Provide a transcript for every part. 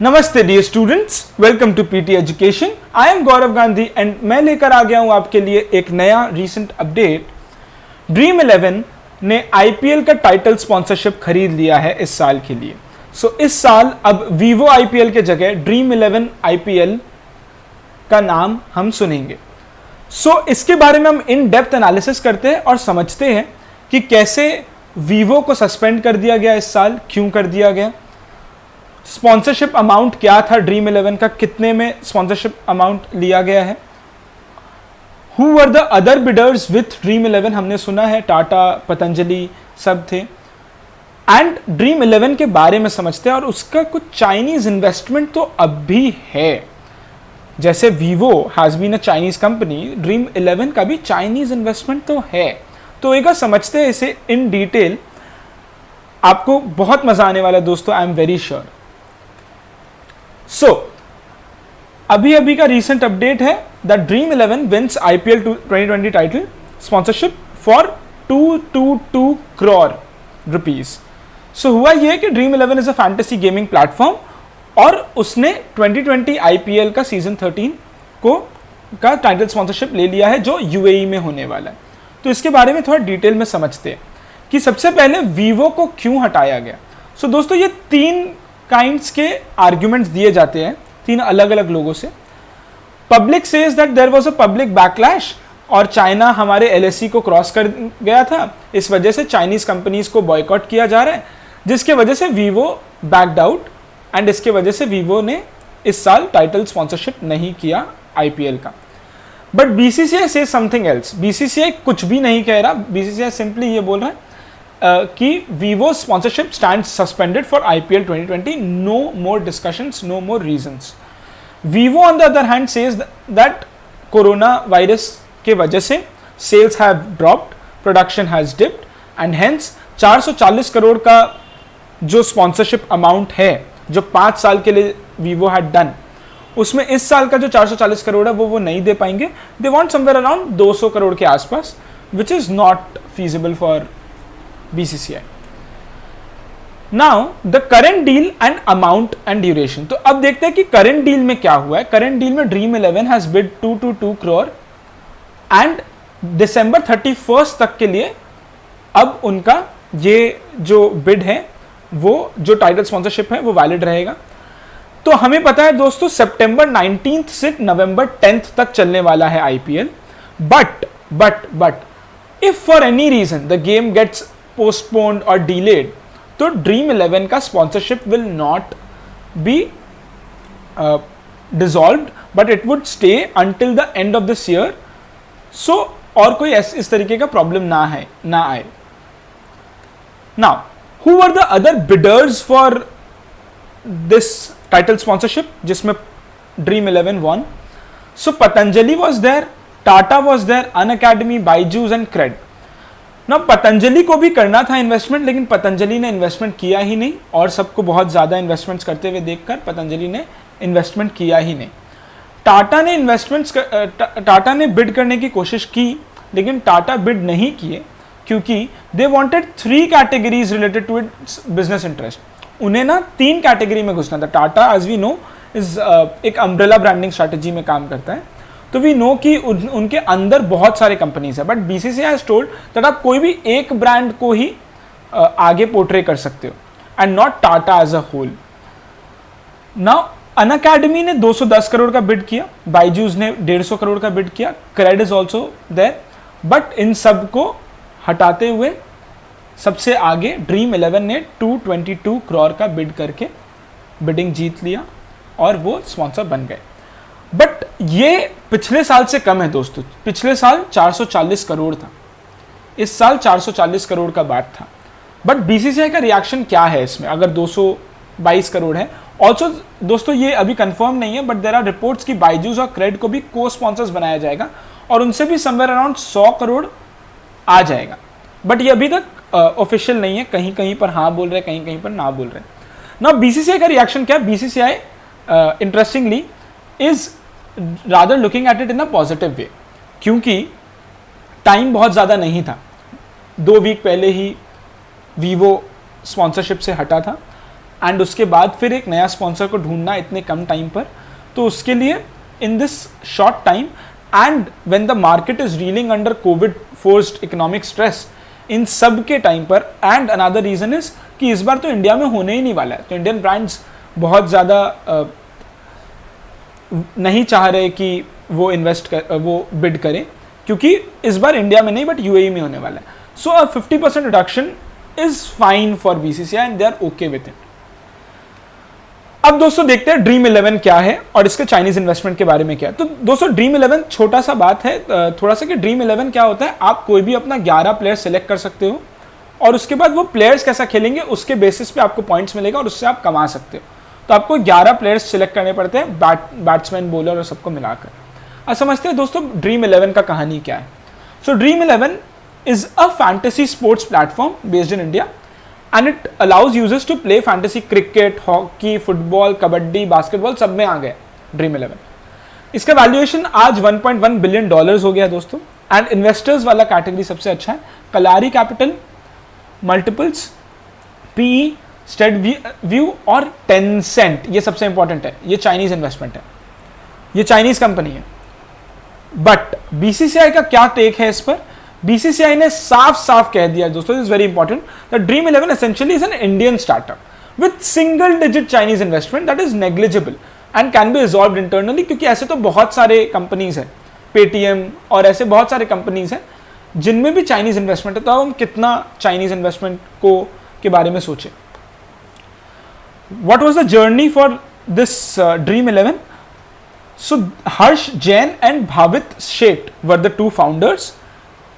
नमस्ते dear students, welcome to PT education. I am Gaurav Gandhi and मैं लेकर आ गया हूं आपके लिए एक नया रीसेंट अपडेट। ड्रीम 11 ने आईपीएल का टाइटल स्पॉन्सरशिप खरीद लिया है इस साल के लिए। इस साल अब वीवो आईपीएल के जगह ड्रीम 11 आईपीएल का नाम हम सुनेंगे। इसके बारे में हम इन डेप्थ एनालिसिस करते हैं और समझते हैं कि कैसे वीवो को सस्पेंड कर दिया गया इस साल, क्यों कर दिया गया, स्पॉन्सरशिप अमाउंट क्या था ड्रीम 11 का, कितने में स्पॉन्सरशिप अमाउंट लिया गया है, who were the other bidders with dream 11, हमने सुना है टाटा, पतंजलि सब थे। एंड ड्रीम 11 के बारे में समझते हैं और उसका कुछ चाइनीज इन्वेस्टमेंट तो अब भी है। जैसे Vivo has been a Chinese company, Dream 11 का भी चाइनीज इन्वेस्टमेंट तो है। तो एक समझते हैं इसे इन डिटेल, आपको बहुत मजा आने वाला है दोस्तों, आई एम वेरी श्योर। अभी का रीसेंट अपडेट है that Dream 11 wins IPL 2020 title sponsorship for 222 crore rupees. हुआ यह कि Dream 11 is a fantasy gaming platform और उसने 2020 आईपीएल का सीजन 13 का टाइटल स्पॉन्सरशिप ले लिया है जो यूएई में होने वाला है। तो इसके बारे में थोड़ा डिटेल में समझते हैं कि सबसे पहले वीवो को क्यों हटाया गया। दोस्तों ये तीन काइंड्स के आर्ग्यूमेंट्स दिए जाते हैं तीन अलग अलग लोगों से। Public says that there was a public backlash और चाइना हमारे एलएसी को क्रॉस कर गया था, इस वजह से चाइनीज कंपनीज को बॉयकॉट किया जा रहा है, जिसके वजह से वीवो बैक्ड आउट एंड इसके वजह से वीवो ने इस साल टाइटल स्पॉन्सरशिप नहीं किया आईपीएल का। बट बीसीसीआई से समथिंग एल्स। बीसीसीआई कुछ भी नहीं कह रहा, बीसीसीआई सिंपली ये बोल रहा है कि Vivo sponsorship stand suspended for IPL 2020, no more discussions, no more reasons. Vivo on the other hand says that corona virus के वजह से sales have dropped, production has dipped and hence 440 crore का जो स्पॉन्सरशिप अमाउंट है जो 5 साल के लिए वीवो हैड डन, उसमें इस साल का जो 440 करोड़ है वो नहीं दे पाएंगे। They want somewhere around 200 crore के आसपास, which is not feasible for BCCI. Now the current deal and amount and duration. तो अब देखते हैं कि करंट डील में क्या हुआ है। करंट डील में Dream 11 has bid 222 crore and दिसंबर 31 तक के लिए अब उनका ये जो बिड है वो जो टाइटल स्पॉन्सरशिप है वो वैलिड रहेगा। तो हमें पता है दोस्तों सितंबर 19 से नवंबर 10 तक चलने वाला है IPL. But if for any reason the game gets postponed or delayed, तो ड्रीम 11 का sponsorship will not be dissolved but it would stay until the end of this year। और कोई इस तरीके का प्रॉब्लम ना आए। Now who were the other bidders for this title sponsorship जिसमें Dream 11 won? Patanjali was there, Tata was there, Unacademy, Byju's and Cred. ना पतंजलि को भी करना था इन्वेस्टमेंट, लेकिन पतंजलि ने इन्वेस्टमेंट किया ही नहीं और सबको बहुत ज़्यादा इन्वेस्टमेंट्स करते हुए देखकर पतंजलि ने इन्वेस्टमेंट किया ही नहीं। टाटा ने बिड करने की कोशिश की, लेकिन टाटा बिड नहीं किए क्योंकि they wanted 3 categories related to its business interest. उन्हें ना 3 कैटेगरी में घुसना था। Tata as we know is एक अम्ब्रेला ब्रांडिंग स्ट्रैटेजी में काम करता है, तो वी नो कि उनके अंदर बहुत सारे कंपनीज है। But BCCI has told that आप कोई भी एक ब्रांड को ही आगे पोर्ट्रे कर सकते हो and not Tata as a whole. Now Unacademy ने 210 करोड़ का बिड किया, बाइजूस ने 150 करोड़ का बिड किया, Cred is also there. But इन सब को हटाते हुए सबसे आगे ड्रीम 11 ने 222 करोड़ का बिड करके बिडिंग जीत लिया और वो स्पॉन्सर बन गए। बट ये पिछले साल से कम है दोस्तों। पिछले साल 440 करोड़ था, इस साल 440 करोड़ का बात था। बट बीसीसीआई का रिएक्शन क्या है इसमें अगर 222 करोड़ है? ऑल्सो दोस्तों ये अभी कंफर्म नहीं है, बट देयर आर रिपोर्ट्स कि बाइजूस और क्रेड को भी को स्पॉन्सर्स बनाया जाएगा और उनसे भी समवेयर अराउंड 100 करोड़ आ जाएगा। बट ये अभी तक ऑफिशियल नहीं है, कहीं कहीं पर हाँ बोल रहे, कहीं कहीं पर ना बोल रहे। ना बीसीसीआई का रिएक्शन क्या? BCCI interestingly is rather looking at it in a positive way, क्योंकि टाइम बहुत ज़्यादा नहीं था। 2 वीक पहले ही वीवो स्पॉन्सरशिप से हटा था एंड उसके बाद फिर एक नया स्पॉन्सर को ढूंढना इतने कम टाइम पर, तो उसके लिए in this short time and when the market is reeling under COVID forced economic stress, इन सब के टाइम पर, एंड अनदर रीजन इज कि इस बार तो इंडिया में होने ही नहीं वाला है, तो इंडियन ब्रांड्स बहुत ज़्यादा नहीं चाह रहे कि वो वो बिड करें, क्योंकि इस बार इंडिया में नहीं बट यूएई में होने वाला है. So a 50% reduction is fine for BCCI and they are okay with it. अब दोस्तों देखते हैं ड्रीम 11 क्या है और इसके चाइनीज इन्वेस्टमेंट के बारे में क्या है. तो दोस्तों ड्रीम 11 छोटा सा बात है थोड़ा सा, कि ड्रीम 11 क्या होता है, आप कोई भी अपना 11 प्लेयर सेलेक्ट कर सकते हो और उसके बाद वो प्लेयर्स कैसा खेलेंगे उसके बेसिस पे आपको पॉइंट्स मिलेगा और उससे आप कमा सकते हो. तो आपको 11 प्लेयर्स सिलेक्ट करने पड़ते हैं, बैट्समैन, बॉलर और सबको मिलाकर. अब समझते हैं दोस्तों ड्रीम 11 का कहानी क्या है. So Dream 11 is a fantasy sports platform based in India and it allows users to play fantasy cricket, hockey, football, kabaddi, basketball, सब में आ गया ड्रीम 11. इसका वैल्यूएशन आज $1.1 बिलियन हो गया दोस्तों. एंड इन्वेस्टर्स वाला कैटेगरी सबसे अच्छा है. Kalaari Capital, Multiples, PE, Steadview और टेंसेंट, ये सबसे इंपॉर्टेंट है. ये चाइनीज इन्वेस्टमेंट है, ये चाइनीज कंपनी है. बट बीसीसीआई का क्या टेक है इस पर? बीसीसीआई ने साफ साफ कह दिया दोस्तों, is very important, that Dream 11 essentially is an Indian startup with single digit Chinese investment that is negligible and can be resolved internally. क्योंकि ऐसे तो बहुत सारे कंपनीज हैं, पेटीएम और ऐसे बहुत सारे कंपनीज हैं जिनमें भी चाइनीज इन्वेस्टमेंट है. तो अब हम कितना चाइनीज इन्वेस्टमेंट के बारे में सोचें. What was the journey for this Dream 11? So Harsh Jain and Bhavit Sheth were the two founders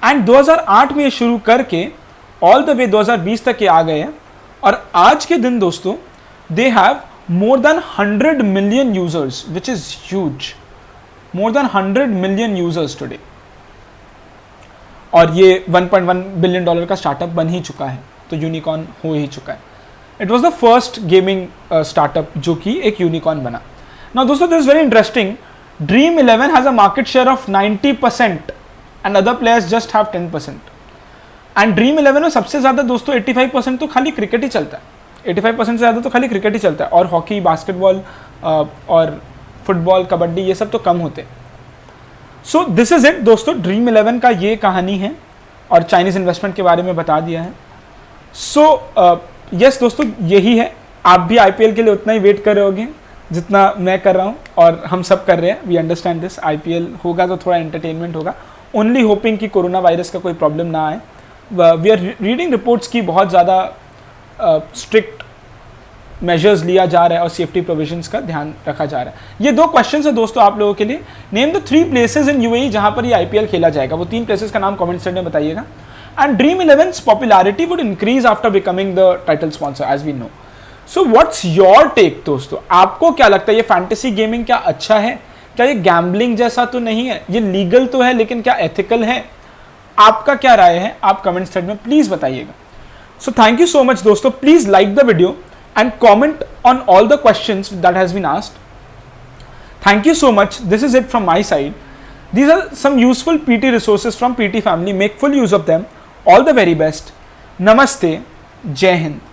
and 2008 में ये शुरू करके all the way 2020 तक ये आ गए हैं. और आज के दिन दोस्तों they have more than 100 million users, which is huge. More than 100 million users today. और ये $1.1 बिलियन का स्टार्टअप बन ही चुका है, तो यूनिकॉर्न हो ही चुका है. It was the first gaming startup जो कि एक यूनिकॉर्न बना. नाउ दोस्तों this is very interesting. Dream 11 has a market share of 90% and other players just have 10%. And dream 11 में सबसे ज्यादा दोस्तों 85% तो खाली क्रिकेट ही चलता है. 85% से ज्यादा तो खाली क्रिकेट ही चलता है, और हॉकी, बास्केटबॉल और फुटबॉल, कबड्डी, ये सब तो कम होते हैं. सो दिस इज इट दोस्तों, ड्रीम 11 का ये कहानी है और चाइनीज इन्वेस्टमेंट के बारे में बता दिया है. सो यस दोस्तों, यही है. आप भी आईपीएल के लिए उतना ही वेट कर रहे होंगे जितना मैं कर रहा हूँ और हम सब कर रहे हैं. We understand this. आईपीएल होगा तो थोड़ा एंटरटेनमेंट होगा. ओनली होपिंग कि कोरोना वायरस का कोई प्रॉब्लम ना आए. वी आर रीडिंग रिपोर्ट्स की बहुत ज़्यादा स्ट्रिक्ट मेजर्स लिया जा रहा है और सेफ्टी प्रोविजंस का ध्यान रखा जा रहा है. ये 2 क्वेश्चंस है दोस्तों आप लोगों के लिए. Name the 3 places in UAE जहाँ पर ये आईपीएल खेला जाएगा. वो 3 प्लेसेस का नाम कमेंट सेक्शन में बताइएगा. And Dream 11's popularity would increase after becoming the title sponsor, as we know. So what's your take दोस्तों? आपको क्या लगता है, ये फैंटेसी गेमिंग क्या अच्छा है? क्या ये गैम्बलिंग जैसा तो नहीं है? ये लीगल तो है लेकिन क्या एथिकल है? आपका क्या राय है? आप कमेंट सेक्शन में प्लीज बताइएगा. So thank you so much दोस्तों. Please like the video and comment on all the questions that has been asked. Thank you so much. This is it from my side. These are some useful PT resources from PT family. Make full use of them. All the very best. Namaste. Jai Hind.